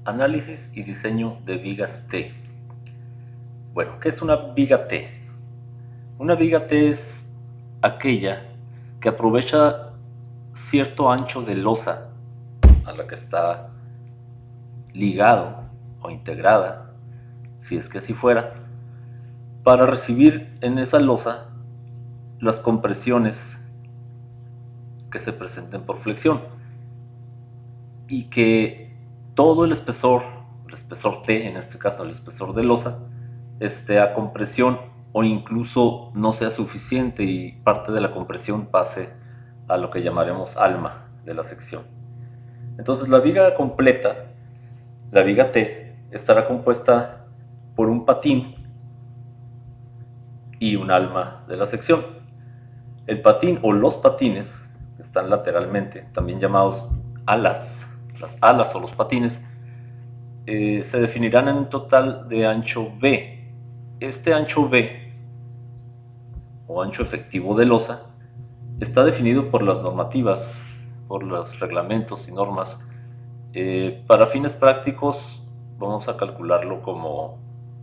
Análisis y diseño de vigas T. Bueno, ¿qué es una viga T? Una viga T es aquella que aprovecha cierto ancho de losa a la que está ligado o integrada, si es que así fuera, para recibir en esa losa las compresiones que se presenten por flexión y que todo el espesor T, en este caso el espesor de losa, esté a compresión o incluso no sea suficiente y parte de la compresión pase a lo que llamaremos alma de la sección. Entonces la viga completa, la viga T, estará compuesta por un patín y un alma de la sección. El patín o los patines, que están lateralmente, también llamados alas, las alas o los patines, se definirán en un total de ancho B. Este ancho B, o ancho efectivo de losa, está definido por las normativas, por los reglamentos y normas. Para fines prácticos vamos a calcularlo como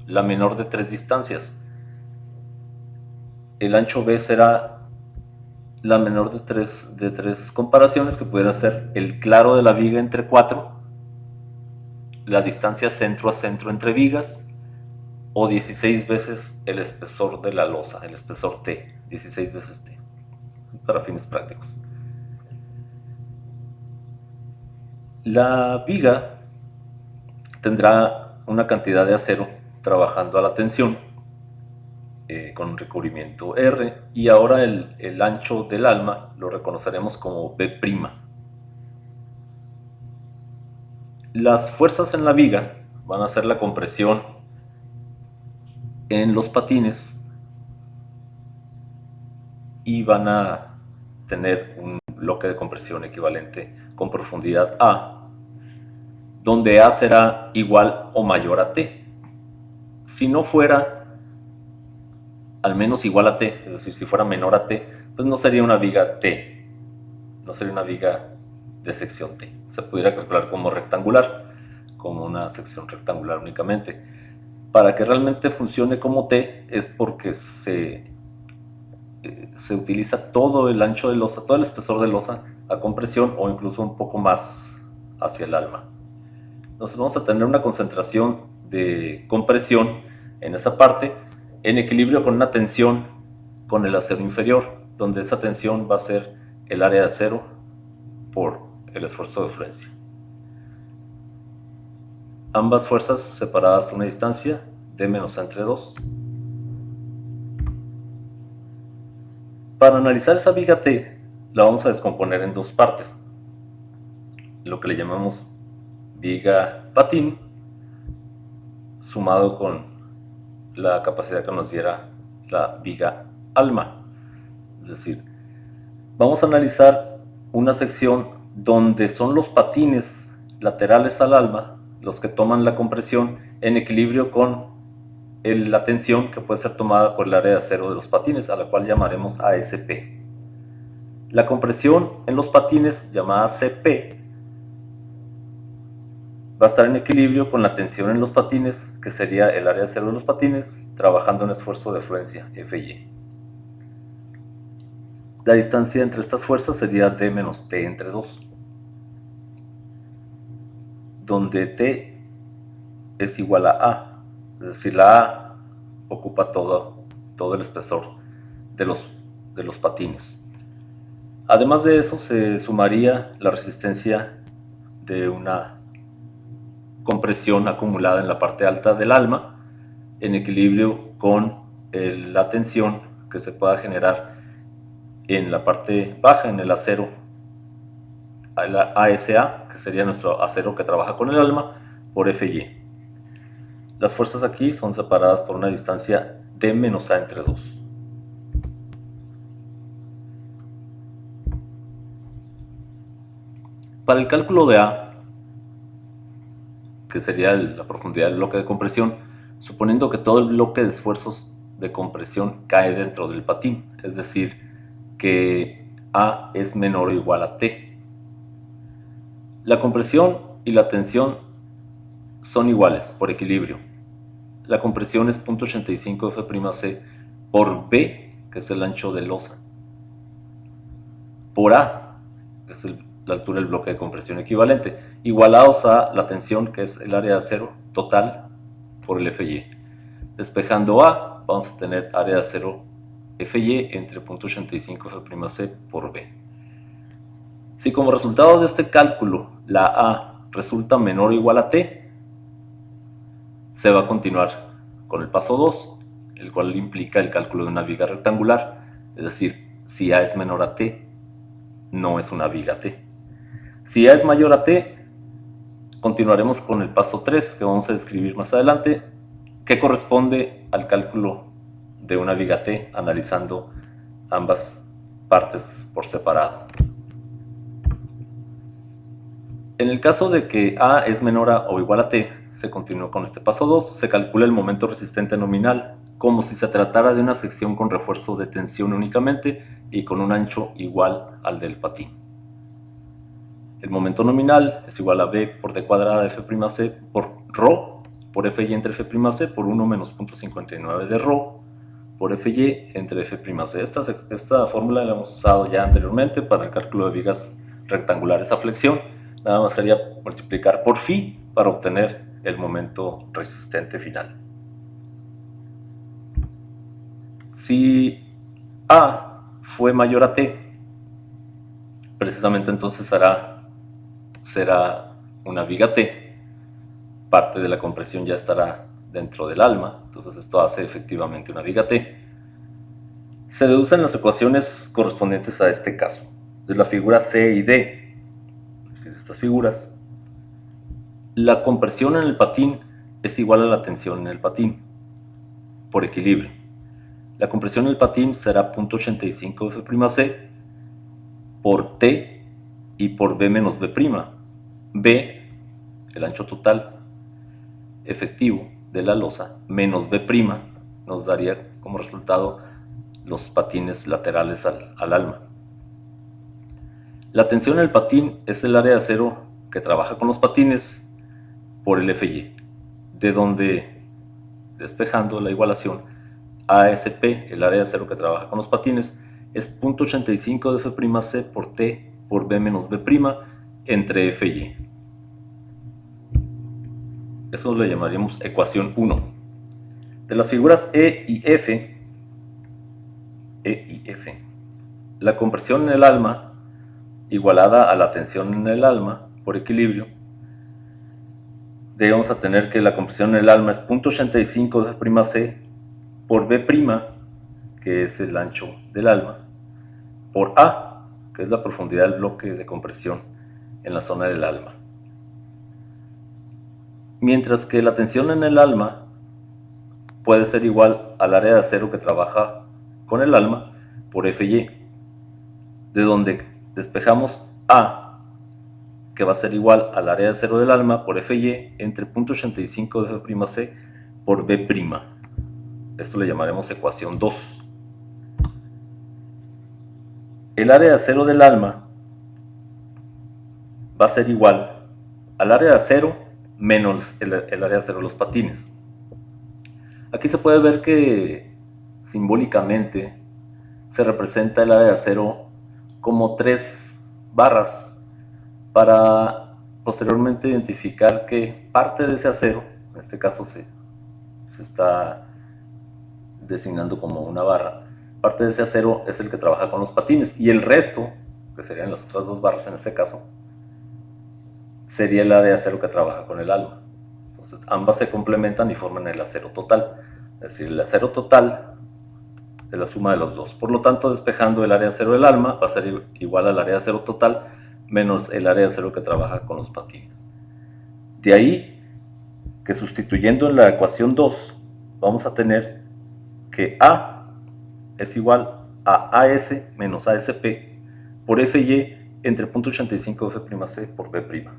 la menor de 3 distancias. El ancho B será la menor de tres comparaciones, que pudieran ser el claro de la viga entre 4, la distancia centro a centro entre vigas, o 16 veces el espesor de la losa, el espesor T, 16 veces T, para fines prácticos. La viga tendrá una cantidad de acero trabajando a la tensión con un recubrimiento R, y ahora el ancho del alma lo reconoceremos como B'. Las fuerzas en la viga van a ser la compresión en los patines y van a tener un bloque de compresión equivalente con profundidad A, donde A será igual o mayor a T. Si no fuera al menos igual a T, es decir, si fuera menor a T, pues no sería una viga T, no sería una viga de sección T. Se pudiera calcular como rectangular, como una sección rectangular únicamente. Para que realmente funcione como T es porque se utiliza todo el ancho de losa, todo el espesor de losa a compresión, o incluso un poco más hacia el alma. Entonces vamos a tener una concentración de compresión en esa parte, en equilibrio con una tensión con el acero inferior, donde esa tensión va a ser el área de acero por el esfuerzo de fluencia. Ambas fuerzas separadas a una distancia de menos A entre 2. Para analizar esa viga T, la vamos a descomponer en dos partes, lo que le llamamos viga patín, sumado con la capacidad que nos diera la viga alma. Es decir, vamos a analizar una sección donde son los patines laterales al alma los que toman la compresión en equilibrio con la tensión que puede ser tomada por el área de acero de los patines, a la cual llamaremos ASP. La compresión en los patines, llamada CP, va a estar en equilibrio con la tensión en los patines, que sería el área de acero de los patines, trabajando en esfuerzo de fluencia, FY. La distancia entre estas fuerzas sería D menos T entre 2, donde T es igual a A, es decir, la A ocupa todo el espesor de los patines. Además de eso, se sumaría la resistencia de una compresión acumulada en la parte alta del alma, en equilibrio con la tensión que se pueda generar en la parte baja, en el acero, la ASA, que sería nuestro acero que trabaja con el alma, por FY. Las fuerzas aquí son separadas por una distancia de menos A entre 2. Para el cálculo de A, que sería la profundidad del bloque de compresión, suponiendo que todo el bloque de esfuerzos de compresión cae dentro del patín, es decir, que A es menor o igual a T. La compresión y la tensión son iguales por equilibrio. La compresión es 0.85 F'C por B, que es el ancho de losa, por A, que es la altura del bloque de compresión equivalente, igualados a la tensión, que es el área de acero total, por el Fy. Despejando A, vamos a tener área de acero Fy entre 0.85 F'C por B. Si como resultado de este cálculo la A resulta menor o igual a T, se va a continuar con el paso 2, el cual implica el cálculo de una viga rectangular. Es decir, si A es menor a T, no es una viga T. Si A es mayor a T, continuaremos con el paso 3, que vamos a describir más adelante, que corresponde al cálculo de una viga T analizando ambas partes por separado. En el caso de que A es menor a o igual a T, se continúa con este paso 2, se calcula el momento resistente nominal, como si se tratara de una sección con refuerzo de tensión únicamente y con un ancho igual al del patín. El momento nominal es igual a B por D cuadrada de F'C por ρ por Fy entre F'C por 1 menos 0.59 de ρ por Fy entre F'C. Esta fórmula la hemos usado ya anteriormente para el cálculo de vigas rectangulares a flexión. Nada más sería multiplicar por Φ para obtener el momento resistente final. Si A fue mayor a T, precisamente entonces será una viga T. Parte de la compresión ya estará dentro del alma, entonces esto hace efectivamente una viga T. Se deducen las ecuaciones correspondientes a este caso. De la figura C y D, es decir, estas figuras, la compresión en el patín es igual a la tensión en el patín, por equilibrio. La compresión en el patín será 0.85 F'C por T y por B menos B'. B, el ancho total efectivo de la losa, menos B' nos daría como resultado los patines laterales al alma. La tensión en el patín es el área de acero que trabaja con los patines por el Fy, de donde, despejando la igualación, ASP, el área de acero que trabaja con los patines, es 0.85 de F'C por T por B menos B' entre Fy. Eso le llamaríamos ecuación 1. De las figuras E y F, la compresión en el alma, igualada a la tensión en el alma por equilibrio, debemos a tener que la compresión en el alma es 0.85 de F'C por B', que es el ancho del alma, por A, que es la profundidad del bloque de compresión en la zona del alma. Mientras que la tensión en el alma puede ser igual al área de acero que trabaja con el alma por Fy, de donde despejamos A, que va a ser igual al área de acero del alma por Fy entre 0.85 de F'C por B'. Esto le llamaremos ecuación 2. El área de acero del alma va a ser igual al área de acero menos el área de acero de los patines. Aquí se puede ver que simbólicamente se representa el área de acero como 3 barras para posteriormente identificar que parte de ese acero, en este caso se está designando como una barra, parte de ese acero es el que trabaja con los patines y el resto, que serían las otras 2 barras en este caso, sería el área de acero que trabaja con el alma. Entonces ambas se complementan y forman el acero total, es decir, el acero total de la suma de los dos. Por lo tanto, despejando el área de acero del alma va a ser igual al área de acero total menos el área de acero que trabaja con los patines. De ahí que sustituyendo en la ecuación 2 vamos a tener que A es igual a AS menos ASP por Fy entre 0.85 de F'C por B'.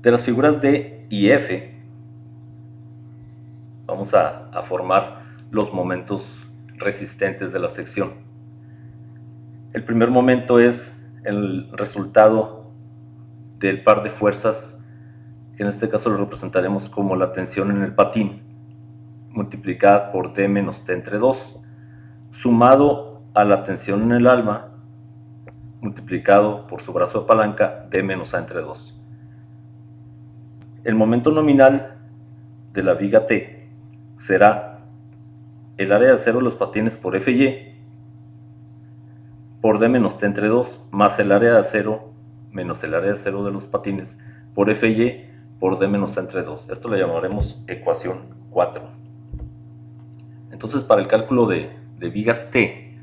De las figuras D y F vamos a formar los momentos resistentes de la sección. El primer momento es el resultado del par de fuerzas que en este caso lo representaremos como la tensión en el patín multiplicada por D menos T entre 2, sumado a la tensión en el alma multiplicado por su brazo de palanca D menos A entre 2. El momento nominal de la viga T será el área de acero de los patines por Fy por D menos T entre 2 más el área de acero menos el área de acero de los patines por Fy por D menos A entre 2. Esto le llamaremos ecuación 4. Entonces, para el cálculo de vigas T,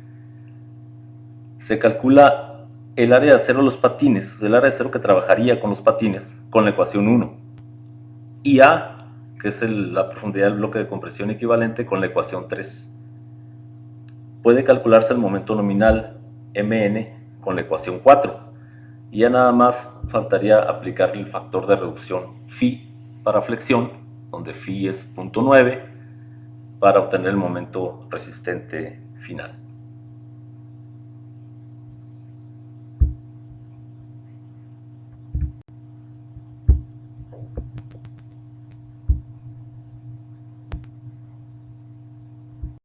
se calcula el área de acero de los patines, el área de acero que trabajaría con los patines, con la ecuación 1. Y A, que es la profundidad del bloque de compresión equivalente, con la ecuación 3. Puede calcularse el momento nominal Mn con la ecuación 4. Y ya nada más faltaría aplicarle el factor de reducción Φ para flexión, donde Φ es 0.9, para obtener el momento resistente final.